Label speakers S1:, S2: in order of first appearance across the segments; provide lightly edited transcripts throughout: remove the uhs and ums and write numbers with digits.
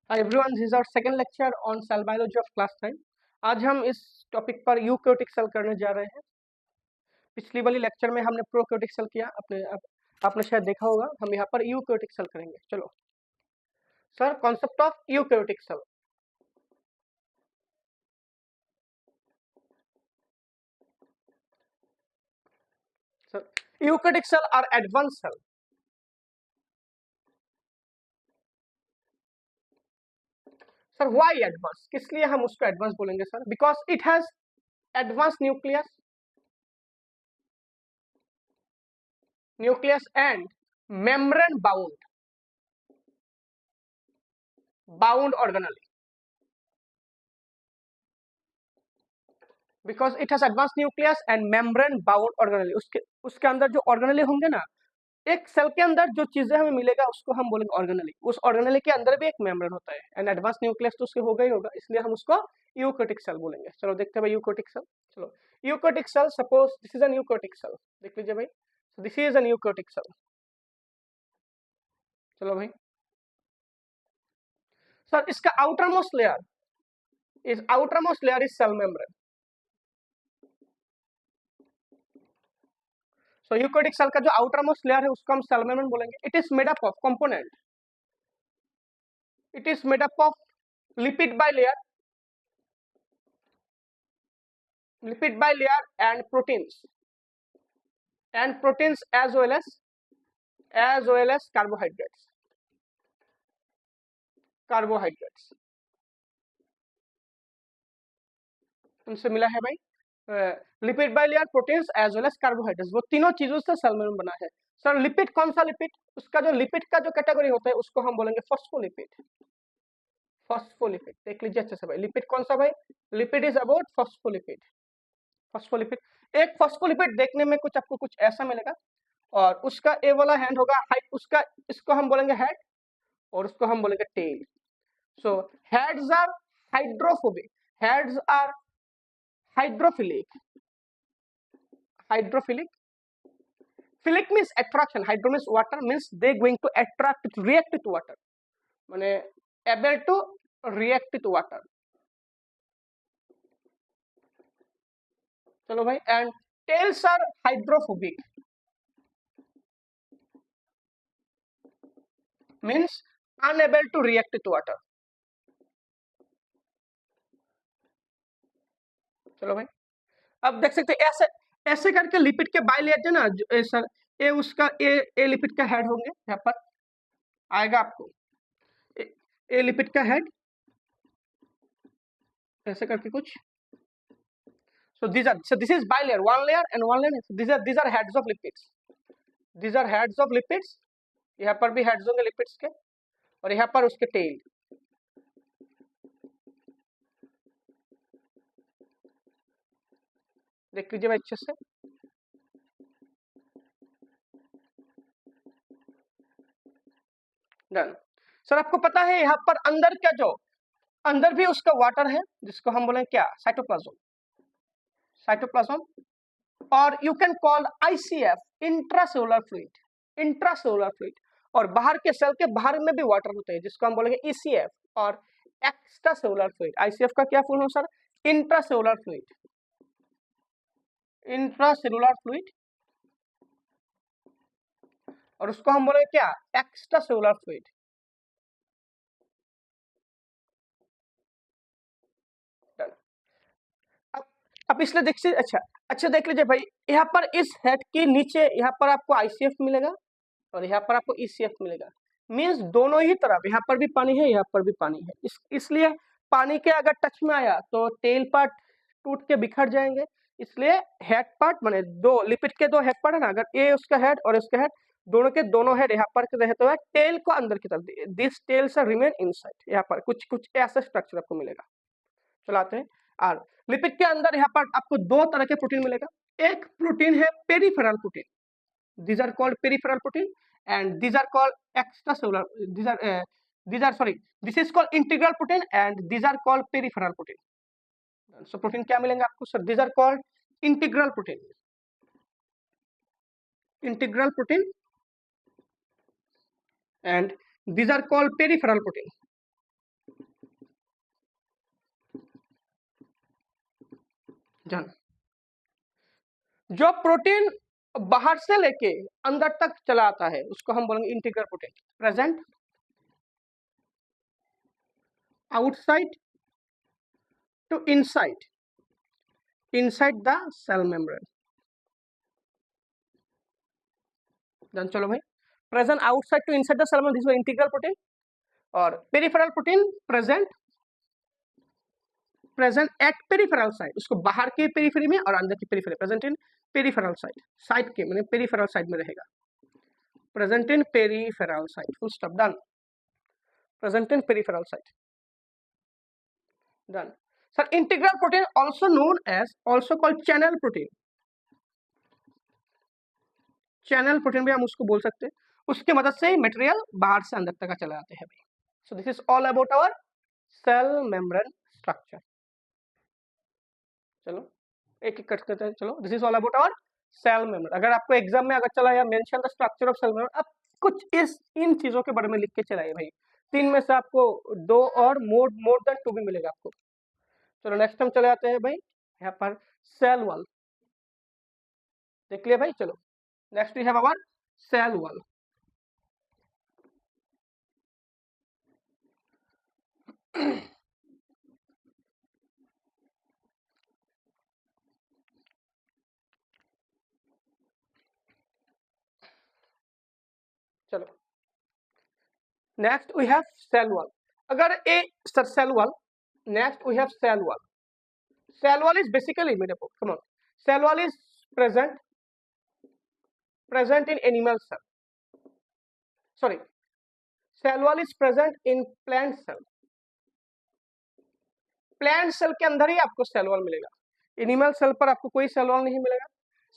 S1: Hi everyone, this is our second lecture on cell biology of class 9. आज हम इस topic पर eukaryotic cell करने जा रहे हैं। पिछली वाली लेक्चर में हमने प्रोकैरियोटिक सेल किया, आपने शायद देखा होगा। हम यहाँ पर यूकैरियोटिक सेल करेंगे। चलो sir, concept of eukaryotic cell. Sir eukaryotic cell are advance cell. Sir why advance, किस लिए हम उसको एडवांस बोलेंगे sir? Because it has advance nucleus and membrane bound organelle. Because it has advance nucleus and membrane bound organelle. उसके अंदर जो organelle होंगे ना, एक सेल के अंदर जो चीजें हमें मिलेगा उसको हम बोलेंगे ऑर्गेनेली। उस ऑर्गेनेली के अंदर भी एक मेम्ब्रेन होता है एंड एडवांस न्यूक्लियस तो उसके होगा ही होगा, इसलिए हम उसको यूकैरियोटिक सेल बोलेंगे। चलो देखते हैं भाई यूकैरियोटिक सेल। चलो eukaryotic cell, suppose this is an eukaryotic cell. देख लीजिए भाई, this is an eukaryotic cell. चलो भाई सर, इसका outermost layer is cell membrane. So eukaryotic cell का जो आउटरमोस्ट लेयर है उसको हम सेल मेम्ब्रेन बोलेंगे। It is made up of component, it is made up of lipid bilayer and proteins as well as carbohydrates उनसे मिला है भाई। Lipid bilayer, proteins as well as carbohydrates, वो तीनों चीजों से सेल मेम्ब्रेन बना है। सर लिपिड कौन सा लिपिड? उसका जो लिपिड का जो कैटेगरी होता है उसको हम बोलेंगे फॉस्फोलिपिड। फॉस्फोलिपिड देख लीजिए अच्छे से भाई, लिपिड कौन सा भाई? Lipid is about phospholipid. Phospholipid, एक फॉस्फोलिपिड देखने में कुछ आपको कुछ ऐसा मिलेगा और उसका ए वाला हैंड होगा उसका, इसको हम बोलेंगे हेड और उसको हम बोलेंगे tail. So heads are hydrophobic, heads are hydrophilic. Philic means attraction, hydro means water, means they going to react with water, माने able to react with water। चलो भाई, and tails are hydrophobic, means unable to react with water। चलो भाई, अब देख सकते हैं ऐसे ऐसे करके लिपिड के बाइलेयर है ना, सर ए उसका ए लिपिड का हेड होंगे, यहाँ पर आएगा आपको ए लिपिड का हेड ऐसे करके कुछ। So this is bilayer, one layer and one layer। These are heads of lipids, these are heads of lipids। यहाँ पर भी हेड्स होंगे लिपिड्स के और यहाँ पर उसके टेल। देख लीजिए भाई अच्छे से। डन। सर आपको पता है यहाँ पर अंदर क्या, जो अंदर भी उसका वाटर है जिसको हम बोलेंगे क्या? साइटोप्लाज्म और you can call ICF intracellular fluid. और बाहर के सेल के बाहर में भी वाटर होते हैं जिसको हम बोलेंगे ECF और एक्स्ट्रा सेलुलर फ्लूइड। ICF का क्या full form sir? Intracellular fluid और उसको हम बोलेंगे क्या? Extra cellular fluid. अब इसलिए देखिए, अच्छा देख लीजिए भाई, यहाँ पर इस हेड के नीचे यहाँ पर आपको ICF मिलेगा और यहाँ पर आपको ECF मिलेगा। मींस दोनों ही तरफ, यहाँ पर भी पानी है, यहाँ पर भी पानी है। इसलिए पानी के अगर टच में आया तो टेल पार्ट टूट के बिखर जाएंगे। इसलिए हेड पार्ट माने दो लिपिड के दो हेड पार्ट है ना, अगर ए उसका हेड और इसका हेड, दोनों के दोनों हेड यहाँ पर रहते हुए टेल को अंदर की तरफ, दिस टेल से रिमेन इनसाइड। यहाँ पर कुछ कुछ ऐसा स्ट्रक्चर आपको मिलेगा। चलाते हैं। और लिपिड के अंदर यहाँ पर आपको दो तरह के प्रोटीन मिलेगा। एक प्रोटीन है peripheral protein, these are called peripheral protein and these are called extracellular, this is called integral protein and these are called peripheral protein। so protein क्या मिलेंगे आपको sir? these are called integral protein and these are called peripheral protein। Done. जो protein बाहर से लेके अंदर तक चला आता है उसको हम बोलेंगे integral protein. Present outside to inside the cell membrane. Done. चलो भाई, present outside to inside the cell membrane, this is integral protein. और peripheral protein present at peripheral side, उसको बाहर के पेरिफेरी में और अंदर की periphery, present in peripheral side, side के माने पेरिफेरल साइड में रहेगा। Present in peripheral side, full stop. Done. Present in peripheral side. Done sir. Integral protein also known as, also called channel protein. Channel protein भी हम उसको बोल सकते हैं, उसके मदद से मटेरियल बाहर से अंदर तक चले जाते हैं भाई। So this is all about our cell membrane structure. चलो एक एक करते हैं। चलो, this is all about our cell membrane. अगर आपको एग्जाम में अगर चला या mention the structure of cell membrane, अब कुछ इस इन चीजों के बारे में लिख के चलाइए भाई। 3 में से आपको 2 और मोर देन 2 भी मिलेगा आपको। चलो नेक्स्ट हम चले आते हैं भाई यहाँ पर सेल वॉल। देख लिया भाई। चलो next we have our cell wall. चलो next we have cell wall. अगर ए sir cell wall, next we have cell wall. Cell wall is basically made up of, come on, cell wall is present in animal cell, sorry, cell wall is present in plant cell। Plant cell के अंदर ही आपको cell wall मिलेगा, animal cell पर आपको कोई cell wall नहीं मिलेगा।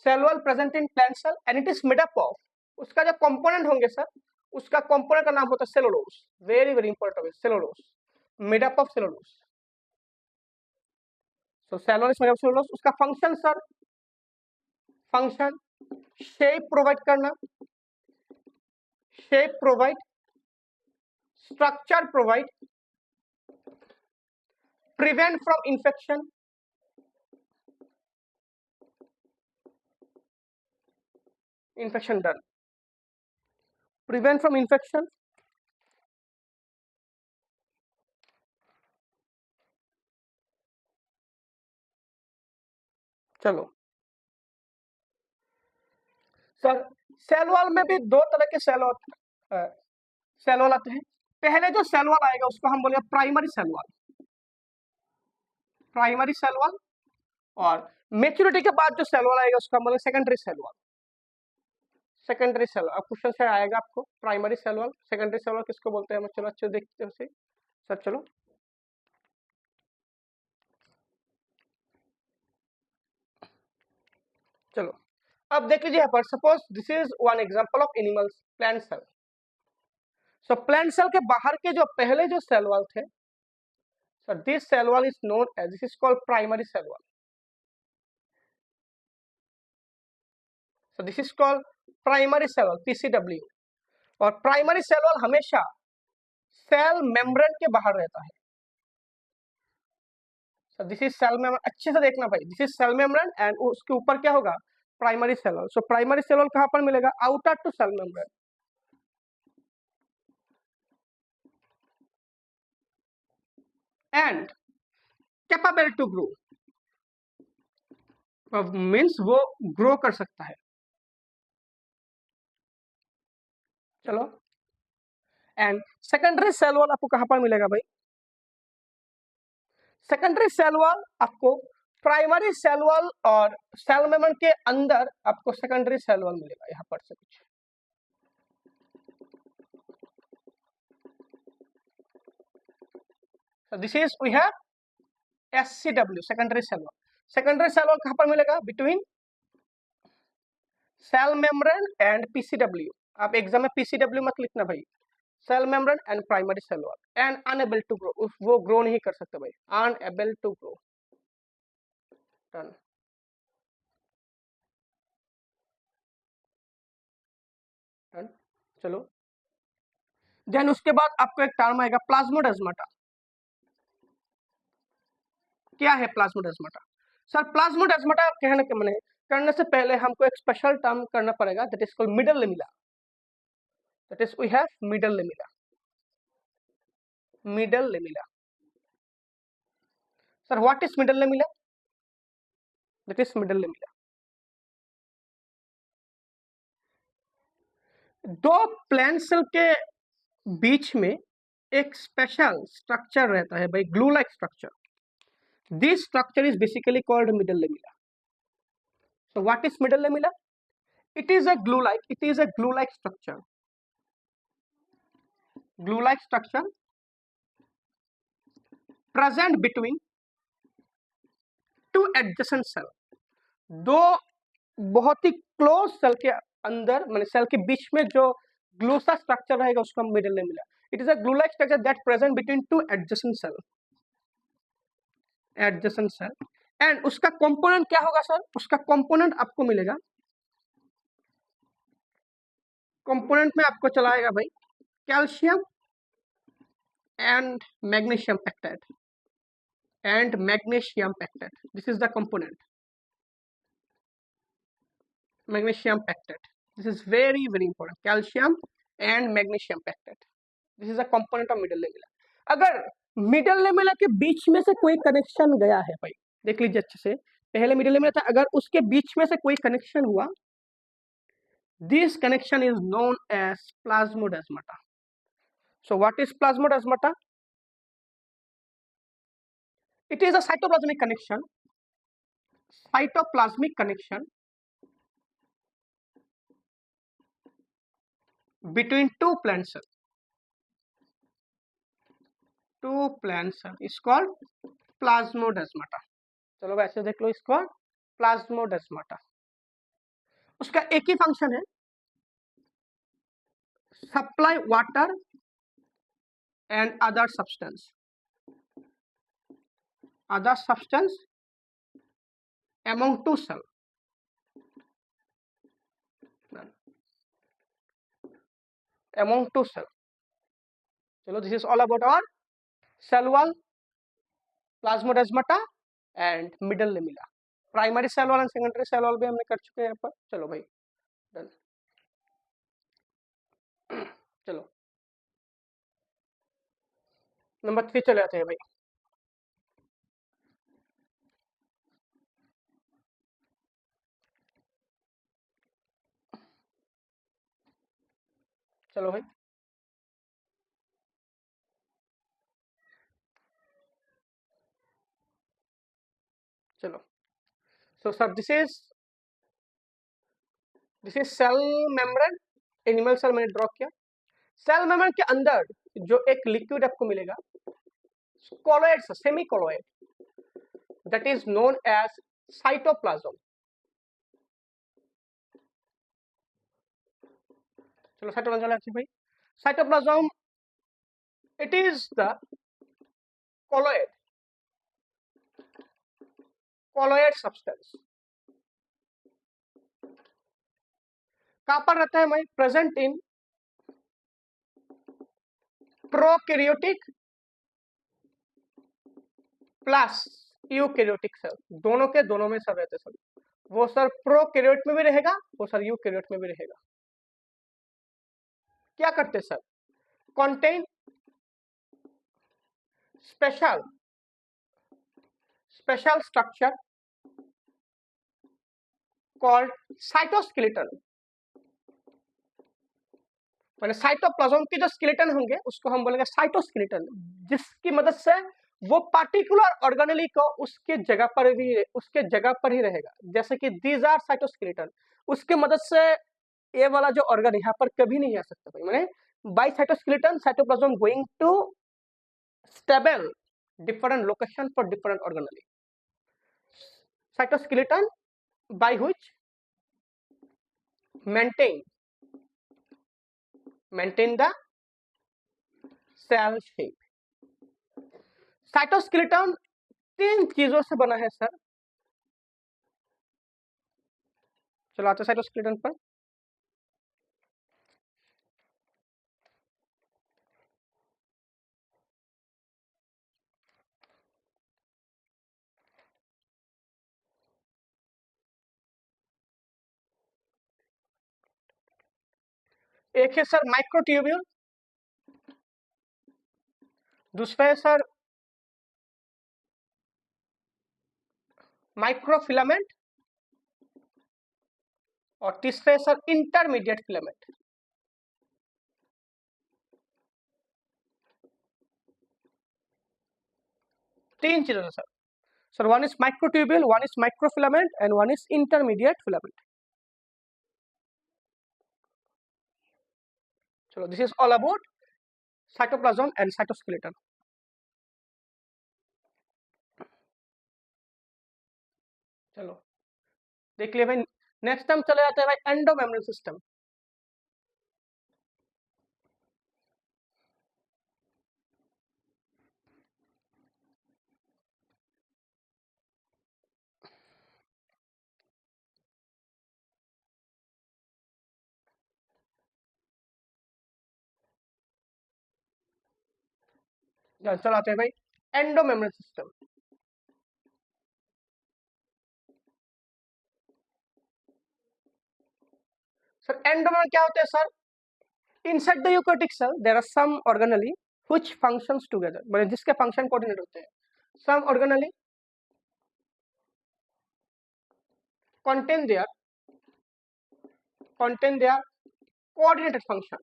S1: Cell wall present in plant cell and it is made up of, उसका जो कंपोनेंट होंगे सर, उसका कंपोनेंट का नाम होता है cellulose. Very very important, cellulose, made up of cellulose. So cell wall is made up of cellulose. उसका function sir, function shape provide करना, shape provide, structure provide, prevent from infection, infection done, prevent from infection, चलो sir cell wall में भी 2 तरह के cell wall आते हैं। पहले जो सेल वॉल आएगा उसको हम बोलेंगे primary cell wall, primary cell wall. और मेच्योरिटी के बाद जो सेल वॉल आएगा उसको हम बोलेंगे secondary cell wall, secondary cell. अब क्वेश्चन से आएगा आपको primary cell wall, secondary cell wall किसको बोलते हैं। चलो अच्छे देखते हैं उसे सर। चलो चलो अब देख लीजिए यहाँ पर, suppose this is one example of animal plant cell. So plant cell के बाहर के जो पहले जो सेल वॉल थे sir, this cell wall is known as, this is called primary cell wall. So this is called primary cell wall, PCW. और primary cell wall हमेशा cell membrane के बाहर रहता है। So this is cell membrane, अच्छे से देखना भाई, this is cell membrane and उसके ऊपर क्या होगा, primary cell wall. So primary cell wall कहां पर मिलेगा, outer to cell membrane. And capable to grow, means वो ग्रो कर सकता है। चलो एंड सेकेंडरी सेल वॉल आपको कहां पर मिलेगा भाई, सेकेंडरी सेल वॉल आपको प्राइमरी सेल वॉल और सेल मेम्ब्रेन के अंदर आपको सेकेंडरी सेल वॉल मिलेगा यहां पर से कुछ। So this is we have SCW, secondary cell wall। secondary cell wall कहां पर मिलेगा, between cell membrane and PCW. आप एग्जाम में पीसीडब्ल्यू मत लिखना भाई, cell membrane and primary cell wall. And unable to grow, वो ग्रो नहीं कर सकते भाई, unable to grow. Done. Done. चलो देन उसके बाद आपको एक टर्म आएगा प्लाज्मोडेस्माटा। क्या है प्लाज्मोडेस्माटा, सर प्लाज्मोडेस्माटा कहने के माने करने से पहले हमको एक स्पेशल टर्म करना पड़ेगा, that is called middle lamella, that is we have middle lamella, middle lamella. Sir what is middle lamella? That is middle lamella. दो प्लांट सेल के बीच में एक स्पेशल स्ट्रक्चर रहता है भाई, glue like structure. This structure is basically called middle lamella. So what is middle lamella? It is a glue-like structure. Glue-like structure present between two adjacent cell. दो बहुत ही close cell के अंदर माने cell के बीच में जो ग्लू सा स्ट्रक्चर रहेगा उसको हम middle lamella. It is a glue like structure that present between two adjacent cell. Adjacent cell. And उसका कंपोनेंट क्या होगा सर? उसका कंपोनेंट आपको मिलेगा, कंपोनेंट में आपको चलाएगा भाई calcium and magnesium pectate, and magnesium pectate. This is the component, magnesium pectate. This is very important, calcium and magnesium pectate. This is a component of middle lamella. अगर middle lamella के बीच में से कोई कनेक्शन गया है भाई, देख लीजिए अच्छे से, पहले मिडल लेमिला था, अगर उसके बीच में से कोई कनेक्शन हुआ, this connection is known as plasmodesmata. So what is plasmodesmata? It is a cytoplasmic connection between two plant cells. Two plant cells is called plasmodesmata. चलो वैसे देख लो, इसको प्लाज्मोडेस्माटा। उसका एक ही फंक्शन है, supply water and other substance among two cell. Among two cell. चलो, this is all about our cell wall, plasmodesmata and middle lamella. Primary cell wall and secondary cell wall भी हमने कर चुके हैं यहाँ पर। चलो भाई डन। चलो नंबर 3 चले आते हैं भाई। चलो भाई चलो। So sir this is cell membrane, animal cell मैंने ड्रॉ किया। सेल मेम्ब्रेन के अंदर जो एक लिक्विड आपको मिलेगा, colloid, semi colloid, that is known as cytoplasm. चलो साइटोप्लाज्म भाई, cytoplasm it is the colloid substance. कहां पर रहता है भाई? Present in prokaryotic plus eukaryotic cell, दोनों के दोनों में सब रहते सर। वो सर प्रोकैरियोट में भी रहेगा, वो सर यूकैरियोट में भी रहेगा। क्या करते sir? contain special structure called cytoskeleton। मैंने साइटोप्लाज्म के जो स्केलेटन होंगे उसको हम बोलेंगे साइटोस्केलेटन, जिसकी मदद से वो पार्टिकुलर ऑर्गेनेली को उसके जगह पर ही रहेगा। जैसे कि दीज आर साइटोस्केलेटन, उसके मदद से ये वाला जो ऑर्गन यहाँ पर कभी नहीं आ सकता भाई। मैंने by cytoskeleton cytoplasm going to stable different location for different organelle. Cytoskeleton by which maintain the cell shape. Cytoskeleton 3 चीजों से बना है सर। चलो आते साइटोस्केलेटन पर। एक है सर माइक्रोट्यूब्यूल, दूसरा है सर माइक्रोफिलामेंट, और तीसरा है सर इंटरमीडिएट फिलामेंट। तीन चीजें हैं sir. Sir one is microtubule, one is microfilament and one is intermediate filament. चलो, this is all about cytoplasm and cytoskeleton. चलो देख लिया भाई। नेक्स्ट टाइम चले जाते हैं भाई एंडोमेम्ब्रेन सिस्टम। चलो आते हैं भाई एंडोमेम्ब्रेन सिस्टम। सर एंडोमेम्ब्रेन क्या होता है सर? Inside the eukaryotic cell there are some organelle which functions together, मतलब जिसके फंक्शन कोऑर्डिनेट होते हैं। Some organelle contain their coordinated function,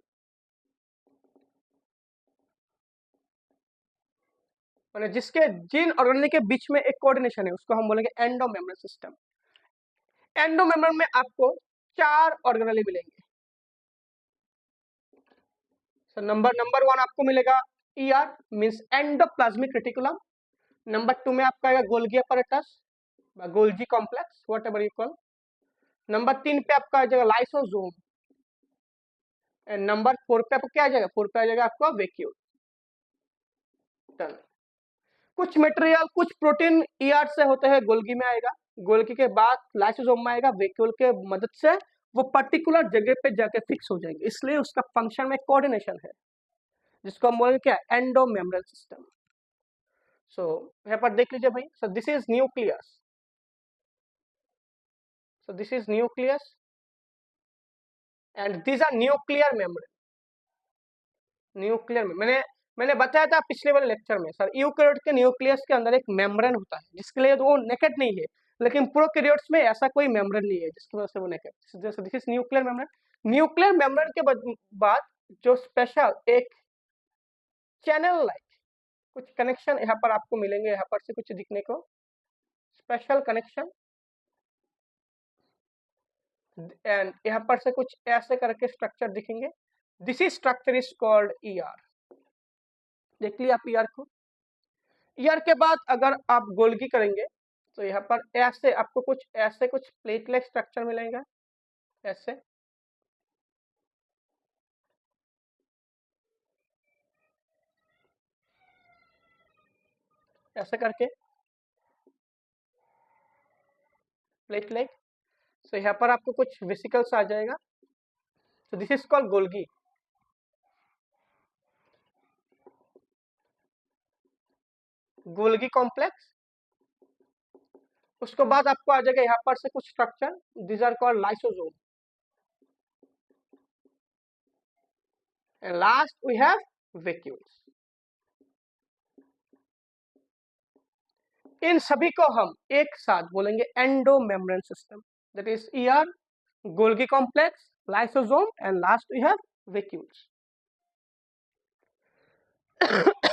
S1: मतलब जिसके जिन ऑर्गेनेली के बीच में एक कोऑर्डिनेशन है उसको हम बोलेंगे एंडोमेम्ब्रेन सिस्टम। एंडोमेम्ब्रेन में आपको 4 ऑर्गेनेली मिलेंगे। सो नंबर 1 आपको मिलेगा ER means endoplasmic reticulum. Number 2 में आपका आएगा Golgi apparatus, Golgi complex, whatever you call. Number 3 पे आपका आ जाएगा लाइसोसोम, एंड नंबर 4 पे आपको क्या आ जाएगा? 4 पे आ जाएगा आपका वैक्यूल। कुछ मटेरियल, कुछ प्रोटीन ER से होते हैं गोल्गी में आएगा, गोल्गी के बाद लाइसोसोम में आएगा, वैक्यूल के मदद से वो पर्टिकुलर जगह पे जाके फिक्स हो जाएंगे, इसलिए उसका फंक्शन में कोऑर्डिनेशन है, जिसको हम बोलेंगे क्या? Endomembrane system. सो यहाँ पर देख लीजिए भाई। So this is nucleus, so this is nucleus and these are nuclear membrane. Nuclear में मैंने बताया था पिछले वाले लेक्चर में सर, यूकैरियोट के न्यूक्लियस के अंदर एक मेम्ब्रेन होता है जिसके लिए वो नेकेड नहीं है, लेकिन प्रोकैरियोट्स में ऐसा कोई मेम्ब्रेन नहीं है जिसकी वजह से वो naked. This is nuclear membrane. Nuclear membrane के बाद जो स्पेशल एक चैनल लाइक कुछ कनेक्शन यहाँ पर आपको मिलेंगे, यहाँ पर से कुछ दिखने को स्पेशल कनेक्शन, एंड यहाँ पर से कुछ ऐसे करके स्ट्रक्चर दिखेंगे। This is structure is called ER। देख लिया आप ER को। ER के बाद अगर आप गोल्गी करेंगे तो यहाँ पर ऐसे आपको कुछ प्लेटलेट स्ट्रक्चर मिलेगा, ऐसे ऐसे करके प्लेटलेट। तो यहाँ पर आपको कुछ वेसिकल्स आ जाएगा। तो this is called Golgi. Golgi complex. उसके बाद आपको आ जाएगा यहाँ पर से कुछ structure, this are called lysosome, and last we have vacuoles. इन सभी को हम एक साथ बोलेंगे endomembrane system, that is ER, Golgi complex, lysosome and last we have vacuoles.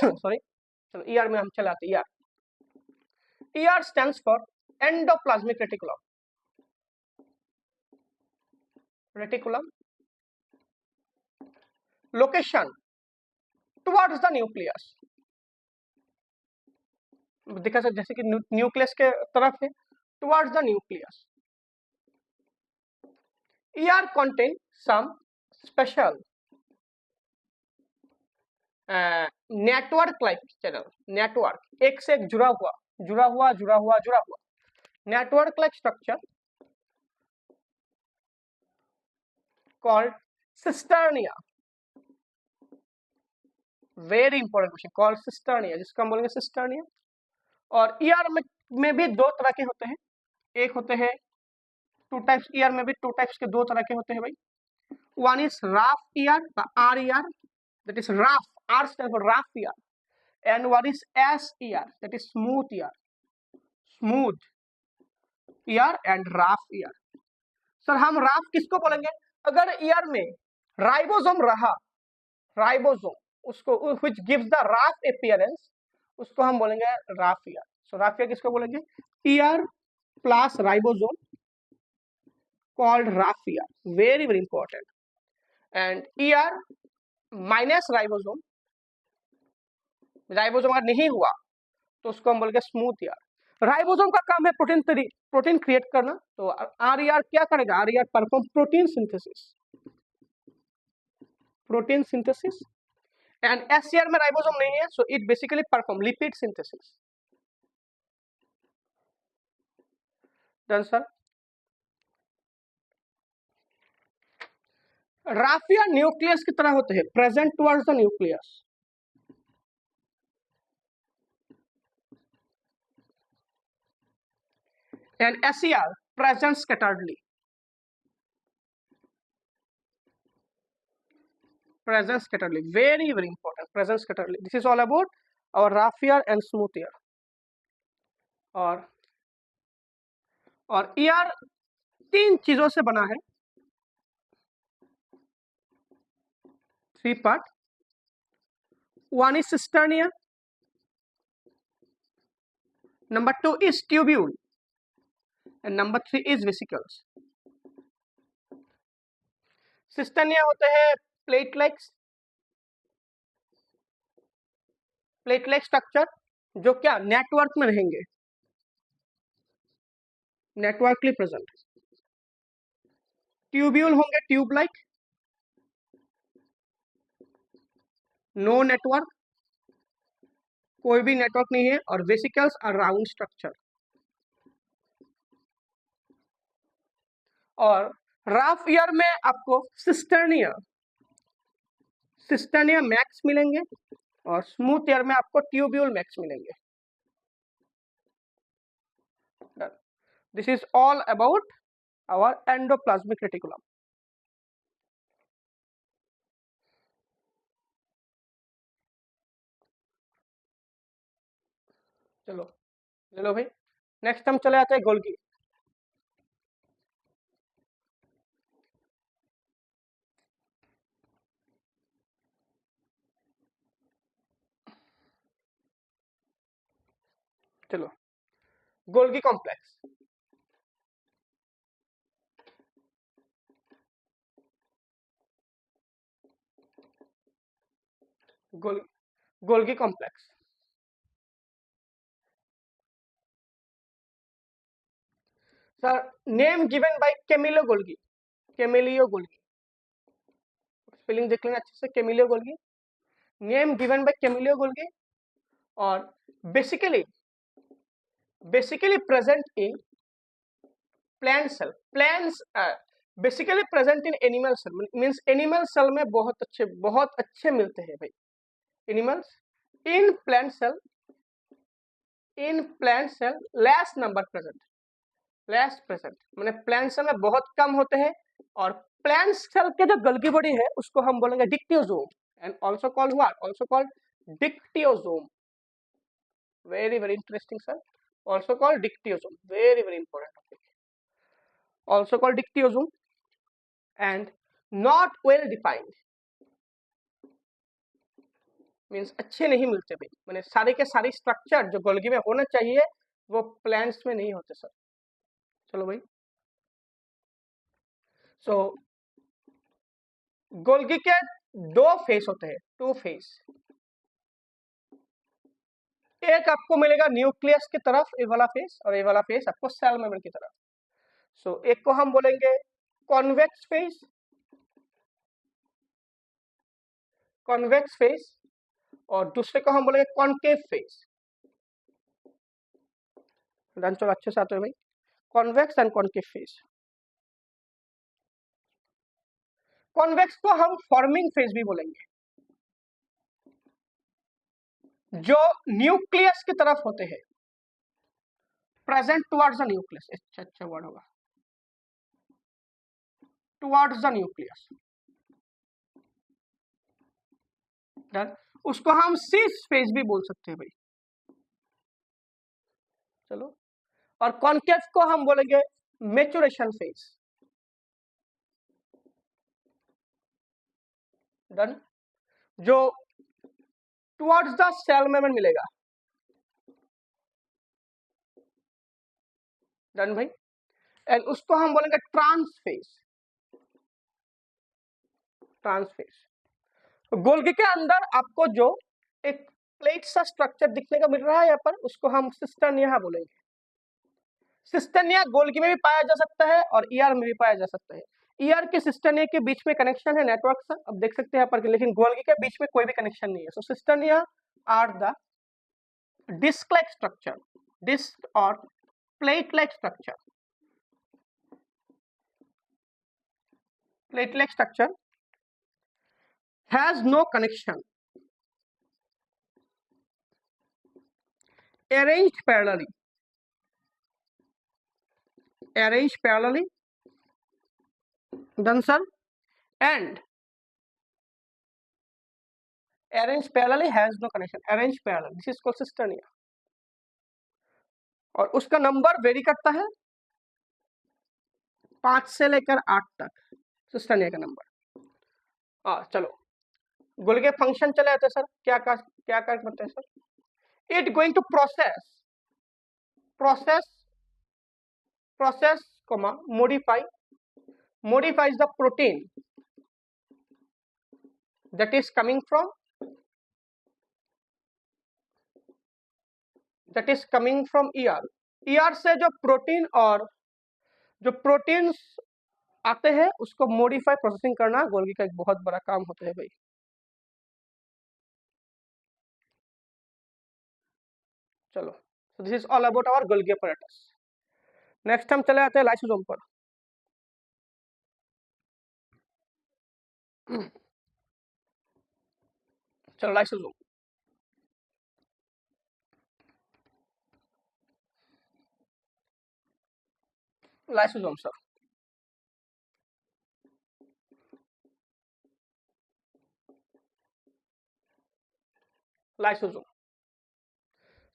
S1: Sorry, चलो ER में हम चलाते हैं। ER stands for endoplasmic reticulum। Reticulum location towards the nucleus, दिखा सकते जैसे कि न्यूक्लियस के तरफ है, towards the nucleus। ER contain some special network like channel, network एक से एक जुड़ा हुआ network like structure called cisternae. Very important question, called cisternae, जिसको हम बोलेंगे सिस्टर्निया। और ER में भी 2 तरह के होते हैं। एक होते हैं 2 टाइप्स, ER में भी 2 टाइप्स के 2 तरह के होते हैं भाई। One is rough ER, RER, that is rough. R stands for rough ER. And one is SER, that is smooth ER. Smooth ER and rough ER. Sir हम राफ किसको बोलेंगे? अगर ईयर में राइबोसोम रहा, राइबोसोम उसको which gives the rough appearance, उसको हम बोलेंगे राफ ईयर. सो राफ ईयर किसको बोलेंगे? Year plus ribosome called rough ER. Very very important. And ER minus ribosome, ribosome अगर नहीं हुआ तो उसको हम बोलेंगे स्मूथ ER. राइबोसोम का काम है प्रोटीन क्रिएट करना. तो आरईआर क्या करेगा? RER perform protein synthesis. And SCR में राइबोसोम नहीं है, so it basically perform lipid synthesis. Done sir. राफिया न्यूक्लियस की तरह होते हैं, present towards the nucleus. And SCR present scatteredly. Present scatteredly, very very important. Present scatteredly. This is all about our rough ER and smooth ER. और ER तीन चीजों से बना है, 3 part. One is cisternia, number 2 is tubule, and number 3 is vesicles. सिस्टर्निया होते हैं platelet structure जो क्या नेटवर्क में रहेंगे, नेटवर्कली प्रेजेंट. ट्यूब्यूल होंगे ट्यूब लाइक, नो नेटवर्क, कोई भी नेटवर्क नहीं है. और वेसिकल्स आर राउंड स्ट्रक्चर. और राफ ईयर में आपको सिस्टर्निया मैक्स मिलेंगे और स्मूथ ईयर में आपको ट्यूब्यूल मैक्स मिलेंगे. This is all about our endoplasmic reticulum. चलो भाई, नेक्स्ट हम चले आते हैं गोल्गी. चलो, Golgi complex. Golgi complex. Sir name given by Camillo Golgi. Spelling देख लेना अच्छे से. Camillo Golgi, name given by Camillo Golgi. और basically present in plant cell. Plants basically present in animal cell. Means animal cell में बहुत अच्छे मिलते हैं भाई. Animals in plant cell less number present. मैंने प्लांट सेल में बहुत कम होते हैं. और प्लांट सेल के जो गोल्गी बॉडी है उसको हम बोलेंगे dictyosome. And also called dictyosome. Very very interesting sir. also called dictyosome. Very very important topic. Also called dictyosome and not well defined. Means अच्छे नहीं मिलते भाई. मैंने सारे के सारी स्ट्रक्चर जो गोल्गी में होना चाहिए वो प्लांट्स में नहीं होते सर. चलो भाई. सो गोल्गी के 2 फेस होते हैं, 2 फेस. एक आपको मिलेगा न्यूक्लियस की तरफ ये वाला फेस, और ये वाला फेस आपको सेल मेम्ब्रेन की तरफ. सो एक को हम बोलेंगे कॉन्वेक्स फेस और दूसरे को हम बोलेंगे कॉन्केव फेस. डन. चलो अच्छे से आते हैं भाई. Convex and concave face. Convex को हम फॉर्मिंग फेस भी बोलेंगे, जो न्यूक्लियस की तरफ होते हैं, प्रेजेंट टुवर्ड्स द न्यूक्लियस. अच्छा वर्ड होगा, टुवर्ड्स द न्यूक्लियस. डन। उसको हम सीस फेज भी बोल सकते हैं भाई। चलो, और कॉन्केव को हम बोलेंगे मेचुरेशन फेज। डन। जो टुवर्ड्स द सेल मेम्ब्रेन मिलेगा। डन भाई। एंड उसको हम बोलेंगे ट्रांसफेज। ट्रांसफेज। गोल्गी के अंदर आपको जो एक प्लेट सा स्ट्रक्चर दिखने का मिल रहा है यहाँ पर, उसको हम सिस्टर्निया बोलेंगे। सिस्टर्निया गोल्गी में भी पाया जा सकता है और ईआर में भी पाया जा सकता है। ईआर के सिस्टर्निया के बीच में कनेक्शन है नेटवर्क से, अब देख सकते हैं यहाँ पर, लेकिन गोल्गी के बीच में कोई भी कनेक्शन नहीं है। So cisternae are the disc like structure, disc और plate like structure, plate like structure has no connection, arranged parallelly, done sir, and arranged parallelly has no connection, arranged parallel, this is called cisternia। और उसका number very करता है 5 से लेकर 8 तक, सिस्टर्निया का number. चलो गोल्गी फंक्शन चले आते सर, क्या कर करते हैं सर? It going to process comma modifies the protein that is coming from ER से जो प्रोटीन और जो प्रोटीन्स आते हैं उसको मॉडिफाई प्रोसेसिंग करना गोल्गी का एक बहुत बड़ा काम होता है भाई। चलो, so this is all about our Golgi apparatus। Next हम चले आते हैं लाइसोसोम पर। चलो lysosome, lysosome sir, lysosome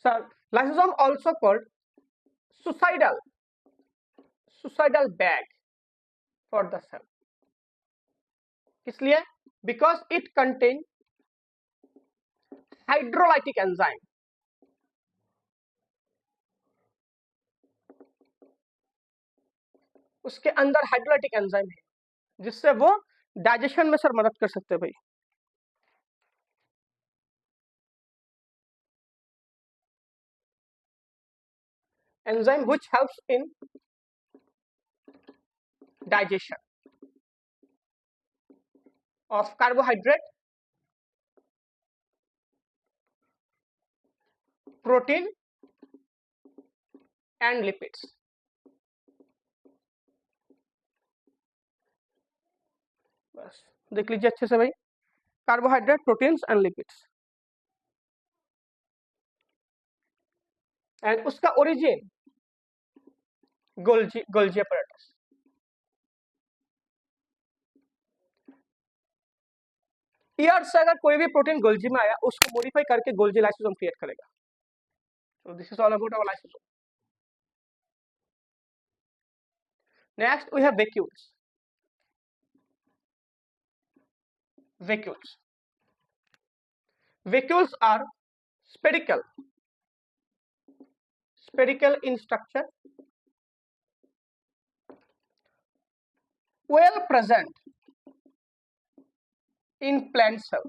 S1: sir, lysosome also called suicidal bag for the cell। इसलिए because it contain hydrolytic enzyme, उसके अंदर हाइड्रोलाइटिक एंजाइम है जिससे वो डाइजेशन में सर मदद कर सकते हैं भाई। Enzyme which helps in digestion of carbohydrate, protein and lipids। बस देख लीजिए अच्छे से भाई, carbohydrate, proteins and lipids. And उसका ओरिजिन गोल्जी apparatus। ईआर से अगर कोई भी प्रोटीन गोल्जी में आया उसको मॉडिफाई करके गोल्जी लाइसोसोम क्रिएट करेगा। So this is all about our lysosome। Next we have vacuoles। Vacuoles are spherical in structure, well present in plant cell।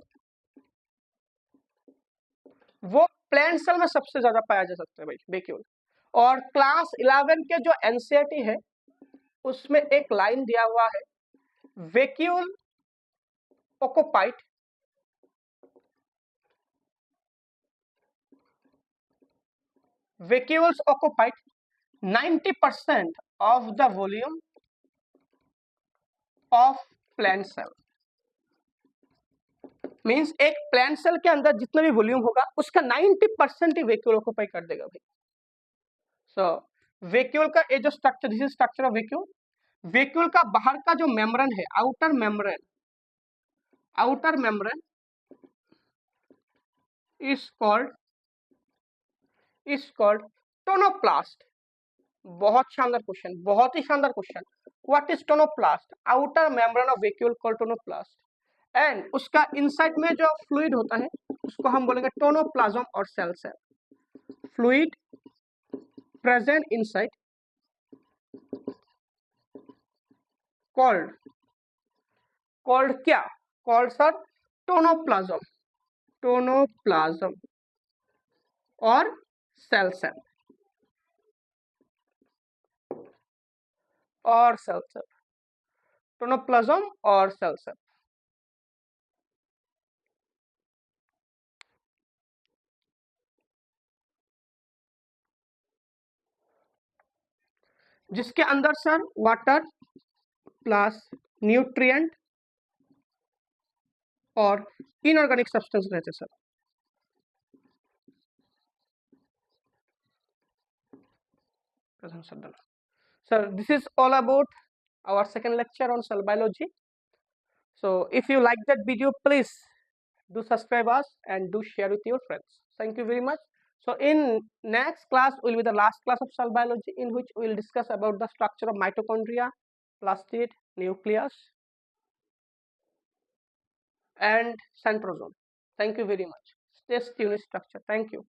S1: वो प्लांट सेल में सबसे ज्यादा पाया जा सकता है भाई वैक्यूल। और क्लास 11 के जो एनसीईआरटी है उसमें एक लाइन दिया हुआ है, vacuole occupied vacuoles occupied 90% of the volume of plant cell। Means एक प्लांट सेल के अंदर जितना भी वॉल्यूम होगा उसका 90% ही वैक्यूल ऑक्यूपाई कर देगा भाई। सो वैक्यूल का ये जो structure, this is structure of vacuole. Vacuole का बाहर का जो मेम्ब्रेन है, outer membrane is called tonoplast. बहुत शानदार क्वेश्चन, बहुत ही शानदार question. What is tonoplast? Outer membrane of vacuole called tonoplast, and उसका इनसाइड में जो फ्लूइड होता है उसको हम बोलेंगे टोनोप्लाज्म और cell cell. Fluid present inside called क्या? कॉल्ड सर टोनोप्लाज्म, टोनोप्लाज्म और सेल सेल और सेल सेल, टोनोप्लाज्म और सेल सेल। जिसके अंदर सर वाटर प्लस न्यूट्रिएंट और इनऑर्गेनिक सब्सटेंस रहते sir. Sir, this is all about our second lecture on cell biology. So if you like that video, please do subscribe us and do share with your friends. Thank you very much. So in next class will be the last class of cell biology, in which we will discuss about the structure of mitochondria, plastid, nucleus and centrosome. Thank you very much. Stay tuned structure. Thank you.